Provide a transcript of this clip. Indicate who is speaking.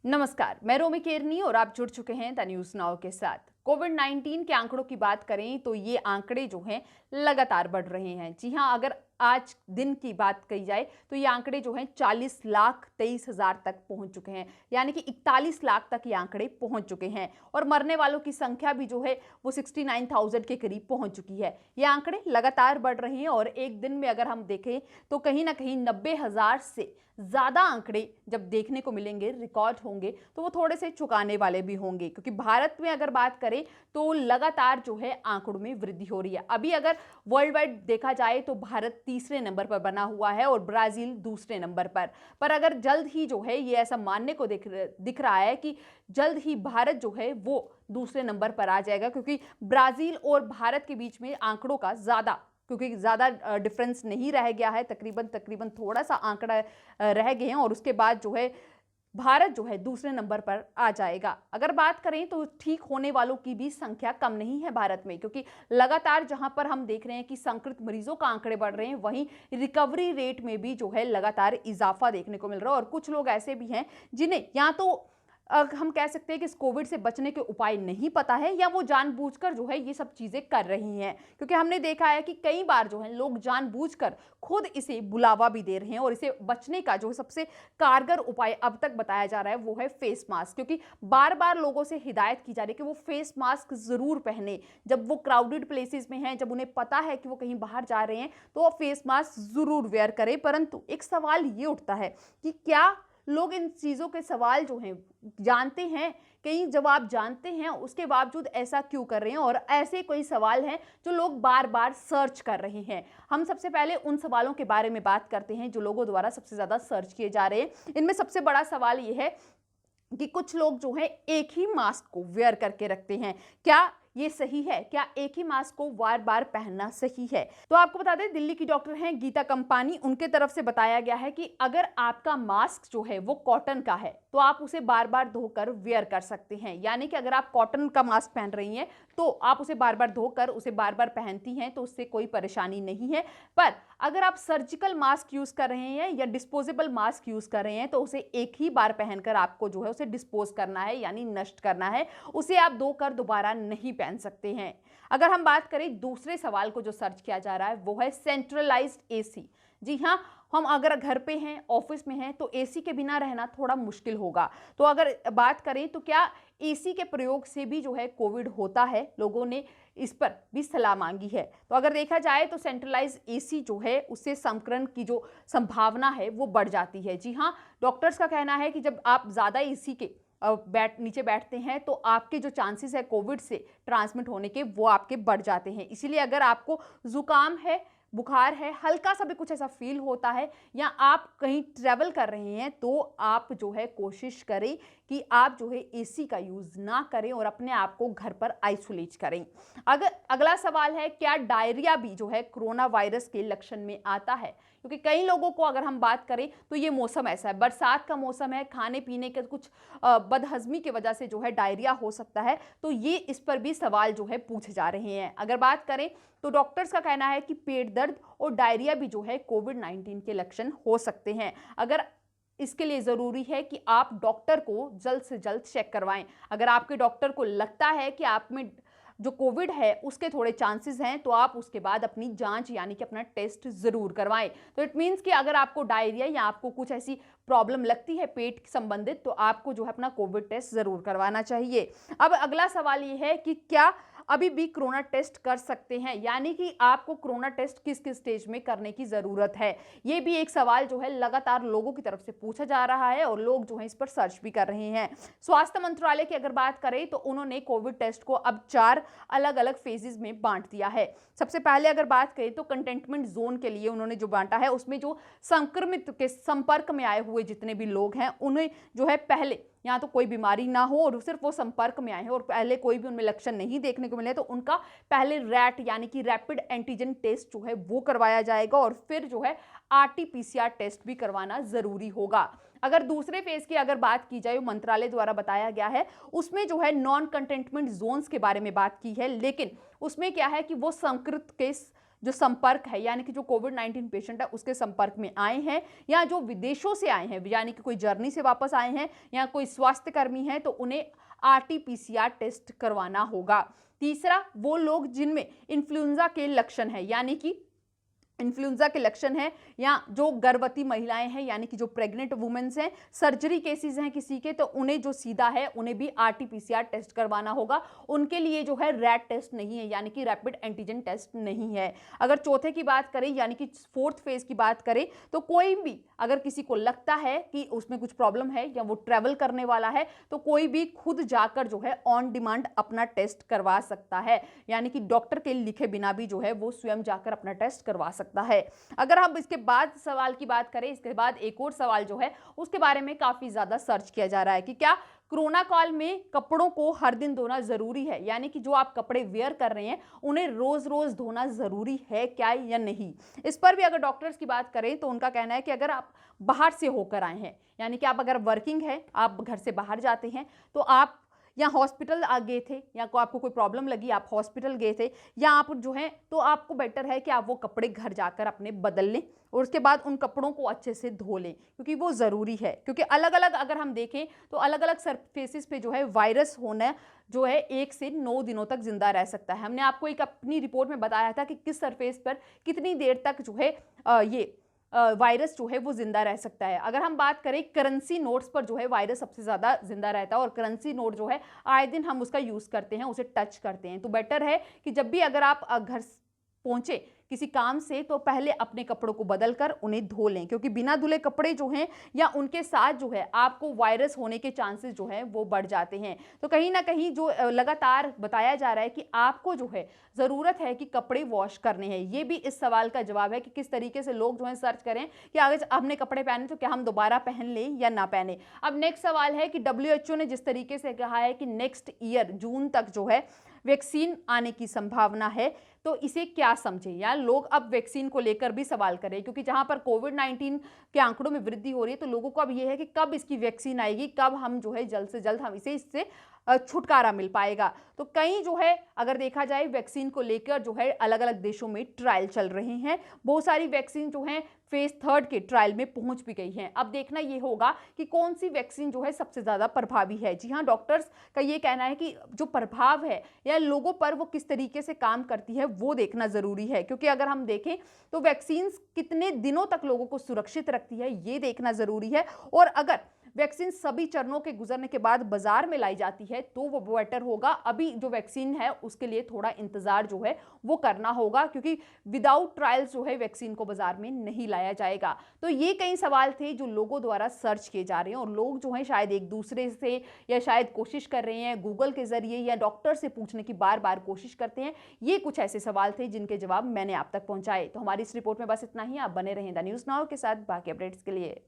Speaker 1: नमस्कार, मैं रोमी केरनी और आप जुड़ चुके हैं द न्यूज़ नाउ के साथ। कोविड-19 के आंकड़ों की बात करें तो ये आंकड़े जो हैं लगातार बढ़ रहे हैं। जी हाँ, अगर आज दिन की बात कही जाए तो ये आंकड़े जो हैं 40,23,000 तक पहुंच चुके हैं, यानी कि 41 लाख तक ये आंकड़े पहुंच चुके हैं और मरने वालों की संख्या भी जो है वो 69,000 के करीब पहुंच चुकी है। ये आंकड़े लगातार बढ़ रहे हैं और एक दिन में अगर हम देखें तो कहीं ना कहीं 90,000 से ज़्यादा आंकड़े जब देखने को मिलेंगे, रिकॉर्ड होंगे, तो वो थोड़े से चौंकाने वाले भी होंगे, क्योंकि भारत में अगर बात करें तो लगातार जो है आंकड़ों में वृद्धि हो रही है। अभी अगर वर्ल्ड वाइड देखा जाए तो भारत तीसरे नंबर पर बना हुआ है और ब्राज़ील दूसरे नंबर पर अगर जल्द ही जो है ये ऐसा मानने को दिख रहा है कि जल्द ही भारत जो है वो दूसरे नंबर पर आ जाएगा, क्योंकि ब्राज़ील और भारत के बीच में आंकड़ों का क्योंकि ज़्यादा डिफरेंस नहीं रह गया है, तकरीबन थोड़ा सा आंकड़ा रह गए हैं और उसके बाद जो है भारत जो है दूसरे नंबर पर आ जाएगा। अगर बात करें तो ठीक होने वालों की भी संख्या कम नहीं है भारत में, क्योंकि लगातार जहां पर हम देख रहे हैं कि संक्रमित मरीजों का आंकड़े बढ़ रहे हैं, वहीं रिकवरी रेट में भी जो है लगातार इजाफा देखने को मिल रहा है और कुछ लोग ऐसे भी हैं जिन्हें या तो हम कह सकते हैं कि इस कोविड से बचने के उपाय नहीं पता है या वो जानबूझकर जो है ये सब चीज़ें कर रही हैं, क्योंकि हमने देखा है कि कई बार जो है लोग जानबूझकर खुद इसे बुलावा भी दे रहे हैं और इसे बचने का जो सबसे कारगर उपाय अब तक बताया जा रहा है वो है फेस मास्क, क्योंकि बार बार लोगों से हिदायत की जा रही है कि वो फेस मास्क ज़रूर पहने। जब वो क्राउडेड प्लेसेस में हैं, जब उन्हें पता है कि वो कहीं बाहर जा रहे हैं, तो वो फेस मास्क ज़रूर वेयर करें। परंतु एक सवाल ये उठता है कि क्या लोग इन चीज़ों के सवाल जो हैं जानते हैं, कई जवाब जानते हैं, उसके बावजूद ऐसा क्यों कर रहे हैं, और ऐसे कोई सवाल हैं जो लोग बार बार सर्च कर रहे हैं। हम सबसे पहले उन सवालों के बारे में बात करते हैं जो लोगों द्वारा सबसे ज़्यादा सर्च किए जा रहे हैं। इनमें सबसे बड़ा सवाल ये है कि कुछ लोग जो है एक ही मास्क को वेयर करके रखते हैं। क्या ये सही है? क्या एक ही मास्क को बार बार पहनना सही है? तो आपको बता दें, दिल्ली की डॉक्टर हैं गीता कंपानी, उनके तरफ से बताया गया है कि अगर आपका मास्क जो है वो कॉटन का है तो आप उसे बार बार धोकर वेयर कर सकते हैं। यानी कि अगर आप कॉटन का मास्क पहन रही हैं तो आप उसे बार बार धोकर उसे बार बार पहनती हैं तो उससे कोई परेशानी नहीं है। पर अगर आप सर्जिकल मास्क यूज कर रहे हैं या डिस्पोजेबल मास्क यूज कर रहे हैं तो उसे एक ही बार पहनकर आपको जो है उसे डिस्पोज करना है, यानी नष्ट करना है। उसे आप धोकर दोबारा नहीं पहन सकते हैं। अगर हम बात करें दूसरे सवाल को जो सर्च किया जा रहा है वो है सेंट्रलाइज्ड एसी। जी हाँ, हम अगर घर पे हैं, ऑफिस में हैं, तो एसी के बिना रहना थोड़ा मुश्किल होगा। तो अगर बात करें तो क्या एसी के प्रयोग से भी जो है कोविड होता है? लोगों ने इस पर भी सलाह मांगी है। तो अगर देखा जाए तो सेंट्रलाइज एसी जो है उससे संक्रमण की जो संभावना है वो बढ़ जाती है। जी हाँ, डॉक्टर्स का कहना है कि जब आप ज़्यादा एसी के नीचे बैठते हैं तो आपके जो चांसेस है कोविड से ट्रांसमिट होने के वो आपके बढ़ जाते हैं। इसीलिए अगर आपको जुकाम है, बुखार है, हल्का सा भी कुछ ऐसा फील होता है या आप कहीं ट्रैवल कर रहे हैं तो आप जो है कोशिश करें कि आप जो है एसी का यूज़ ना करें और अपने आप को घर पर आइसोलेट करें। अगर अगला सवाल है, क्या डायरिया भी जो है कोरोना वायरस के लक्षण में आता है? क्योंकि कई लोगों को अगर हम बात करें तो ये मौसम ऐसा है, बरसात का मौसम है, खाने पीने के कुछ बदहजमी की वजह से जो है डायरिया हो सकता है, तो ये इस पर भी सवाल जो है पूछे जा रहे हैं। अगर बात करें तो डॉक्टर्स का कहना है कि पेट दर्द और डायरिया भी जो है कोविड-19 के लक्षण हो सकते हैं। अगर इसके लिए ज़रूरी है कि आप डॉक्टर को जल्द से जल्द चेक करवाएं। अगर आपके डॉक्टर को लगता है कि आप में जो कोविड है उसके थोड़े चांसेस हैं तो आप उसके बाद अपनी जांच यानी कि अपना टेस्ट ज़रूर करवाएं। तो इट मीन्स कि अगर आपको डायरिया या आपको कुछ ऐसी प्रॉब्लम लगती है पेट संबंधित तो आपको जो है अपना कोविड टेस्ट ज़रूर करवाना चाहिए। अब अगला सवाल ये है कि क्या अभी भी कोरोना टेस्ट कर सकते हैं, यानी कि आपको कोरोना टेस्ट किस किस स्टेज में करने की ज़रूरत है? ये भी एक सवाल जो है लगातार लोगों की तरफ से पूछा जा रहा है और लोग जो है इस पर सर्च भी कर रहे हैं। स्वास्थ्य मंत्रालय की अगर बात करें तो उन्होंने कोविड टेस्ट को अब 4 अलग अलग फेजेस में बांट दिया है। सबसे पहले अगर बात करें तो कंटेनमेंट जोन के लिए उन्होंने जो बांटा है उसमें जो संक्रमित के संपर्क में आए हुए जितने भी लोग हैं उन्हें जो है पहले यहाँ तो कोई बीमारी ना हो और सिर्फ वो संपर्क में आए हैं और पहले कोई भी उनमें लक्षण नहीं देखने को मिले तो उनका पहले रैट यानी कि रैपिड एंटीजन टेस्ट जो है वो करवाया जाएगा और फिर जो है आरटी-पीसीआर टेस्ट भी करवाना जरूरी होगा। अगर दूसरे फेज की अगर बात की जाए, मंत्रालय द्वारा बताया गया है, उसमें जो है नॉन कंटेनमेंट जोन्स के बारे में बात की है, लेकिन उसमें क्या है कि वो संक्रमित केस जो संपर्क है, यानी कि जो कोविड-19 पेशेंट है उसके संपर्क में आए हैं या जो विदेशों से आए हैं, यानी कि कोई जर्नी से वापस आए हैं या कोई स्वास्थ्य कर्मी है, तो उन्हें आरटी-पीसीआर टेस्ट करवाना होगा। तीसरा, वो लोग जिनमें इन्फ्लुएंजा के लक्षण है, यानी कि इन्फ्लुएंजा के लक्षण हैं, या जो गर्भवती महिलाएं हैं, यानी कि जो प्रेग्नेंट वुमेन्स हैं, सर्जरी केसेस हैं किसी के, तो उन्हें जो सीधा है उन्हें भी आरटी-पीसीआर टेस्ट करवाना होगा। उनके लिए जो है रैट टेस्ट नहीं है, यानी कि रैपिड एंटीजन टेस्ट नहीं है। अगर चौथे की बात करें, यानी कि फोर्थ फेज की बात करें, तो कोई भी अगर किसी को लगता है कि उसमें कुछ प्रॉब्लम है या वो ट्रैवल करने वाला है, तो कोई भी खुद जाकर जो है ऑन डिमांड अपना टेस्ट करवा सकता है, यानी कि डॉक्टर के लिखे बिना भी जो है वो स्वयं जाकर अपना टेस्ट करवा सकता है। अगर हम इसके बाद सवाल की बात करें, इसके बाद एक और सवाल जो है उसके बारे में काफी ज्यादा सर्च किया जा रहा है कि क्या कोरोना काल में कपड़ों को हर दिन धोना जरूरी है, यानी कि जो आप कपड़े वेयर कर रहे हैं उन्हें रोज रोज धोना जरूरी है क्या या नहीं। इस पर भी अगर डॉक्टर्स की बात करें तो उनका कहना है कि अगर आप बाहर से होकर आए हैं, यानी कि आप अगर वर्किंग है, आप घर से बाहर जाते हैं, तो आप या हॉस्पिटल आ गए थे या आपको कोई प्रॉब्लम लगी, आप हॉस्पिटल गए थे, या आप जो हैं, तो आपको बेटर है कि आप वो कपड़े घर जाकर अपने बदल लें और उसके बाद उन कपड़ों को अच्छे से धो लें, क्योंकि वो ज़रूरी है। क्योंकि अलग अलग अगर हम देखें तो अलग अलग सरफेसेस पे जो है वायरस होना जो है 1 से 9 दिनों तक जिंदा रह सकता है। हमने आपको एक अपनी रिपोर्ट में बताया था कि किस सरफेस पर कितनी देर तक जो है ये वायरस जो है वो जिंदा रह सकता है। अगर हम बात करें करेंसी नोट्स पर जो है वायरस सबसे ज़्यादा जिंदा रहता है, और करेंसी नोट जो है आए दिन हम उसका यूज़ करते हैं, उसे टच करते हैं। तो बेटर है कि जब भी अगर आप घर पहुंचे किसी काम से, तो पहले अपने कपड़ों को बदल कर उन्हें धो लें, क्योंकि बिना धुले कपड़े जो हैं या उनके साथ जो है आपको वायरस होने के चांसेस जो है वो बढ़ जाते हैं। तो कहीं ना कहीं जो लगातार बताया जा रहा है कि आपको जो है ज़रूरत है कि कपड़े वॉश करने हैं, ये भी इस सवाल का जवाब है कि किस तरीके से लोग जो है सर्च करें कि अगर हमने कपड़े पहने तो क्या हम दोबारा पहन लें या ना पहने। अब नेक्स्ट सवाल है कि WHO ने जिस तरीके से कहा है कि नेक्स्ट ईयर जून तक जो है वैक्सीन आने की संभावना है, तो इसे क्या समझें, या लोग अब वैक्सीन को लेकर भी सवाल करें, क्योंकि जहां पर कोविड-19 के आंकड़ों में वृद्धि हो रही है, तो लोगों को अब यह है कि कब इसकी वैक्सीन आएगी, कब हम जो है जल्द से जल्द हम इससे छुटकारा मिल पाएगा। तो कहीं जो है अगर देखा जाए वैक्सीन को लेकर जो है अलग अलग देशों में ट्रायल चल रहे हैं, बहुत सारी वैक्सीन जो है फेज 3 के ट्रायल में पहुंच भी गई हैं। अब देखना ये होगा कि कौन सी वैक्सीन जो है सबसे ज्यादा प्रभावी है। जी हाँ, डॉक्टर्स का ये कहना है कि जो प्रभाव है या लोगों पर वो किस तरीके से काम करती है वो देखना जरूरी है, क्योंकि अगर हम देखें तो वैक्सीन कितने दिनों तक लोगों को सुरक्षित रखती है ये देखना जरूरी है। और अगर वैक्सीन सभी चरणों के गुजरने के बाद बाजार में लाई जाती है तो वो बेटर होगा। अभी जो वैक्सीन है उसके लिए थोड़ा इंतजार जो है वो करना होगा, क्योंकि विदाउट ट्रायल्स जो है वैक्सीन को बाजार में नहीं लाया जाएगा। तो ये कई सवाल थे जो लोगों द्वारा सर्च किए जा रहे हैं, और लोग जो है शायद एक दूसरे से या शायद कोशिश कर रहे हैं गूगल के जरिए या डॉक्टर से पूछने की बार बार कोशिश करते हैं। ये कुछ ऐसे सवाल थे जिनके जवाब मैंने आप तक पहुंचाए। तो हमारी इस रिपोर्ट में बस इतना ही। आप बने रहें द न्यूज़ नाउ के साथ बाकी अपडेट्स के लिए।